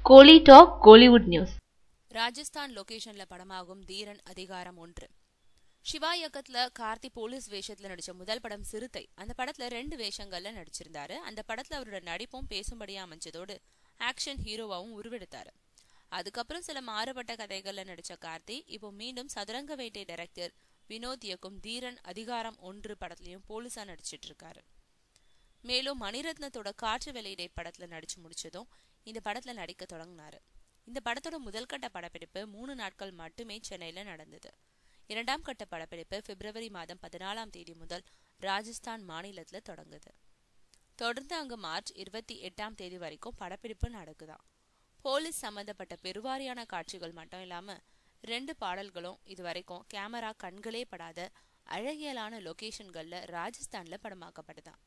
கோலி talk Kollywood news. Rajasthan லொகேஷன்ல படமாகும் தீரன் அதிகாரம் 1. சிவா இயக்கத்துல Karthi police வேஷத்துல நடிச்ச முதல் படம் சிறுத்தை. அந்த படத்துல 2 வேஷங்கள்ல நடிச்சிருந்தாரு. அந்த படத்துல அவரோட நடிப்பும் பேசும்படியா அமைஞ்சதோடு ஆக்ஷன் ஹீரோவாவும் உருவெடுத்தாரு. அதுக்கப்புறம் சில மாறுபட்ட கதைகள்ல நடிச்ச கார்த்தி இப்போ மீண்டும் சதுரங்க வேட்டை டைரக்டர் வினோத் இயக்கும் தீரன் அதிகாரம் 1 படத்துலயும் போலீஸா நடிச்சிட்டு இருக்காரு. மேலும் மணிரத்னத்தோட காற்று வெளியிடை படத்துல நடிச்சு முடிச்சதும் இந்த படத்துல நடிக்க தொடங்கினாரு. இந்த படத்தோட முதல் கட்ட படப்பிடிப்பு 3 நாட்கள் மட்டுமே சென்னையில நடந்தது. 2ஆம் கட்ட படப்பிடிப்பு பிப்ரவரி மாதம் 14ஆம் தேதி முதல் ராஜஸ்தான் மாநிலத்துல தொடங்குது. தொடர்ந்து அங்கு மார்ச் 28ஆம் தேதி வரைக்கும் படப்பிடிப்பு நடக்குதாம். போலீஸ் சம்பந்தப்பட்ட பெருவாரியான காட்சிகள் மட்டும் இல்லாம 2 பாடல்களும் இதுவரைக்கும் கேமரா கண்களே படாத அழகியலான லொகேஷன்கள்ல ராஜஸ்தான்ல படமாக்கப்படுதான்.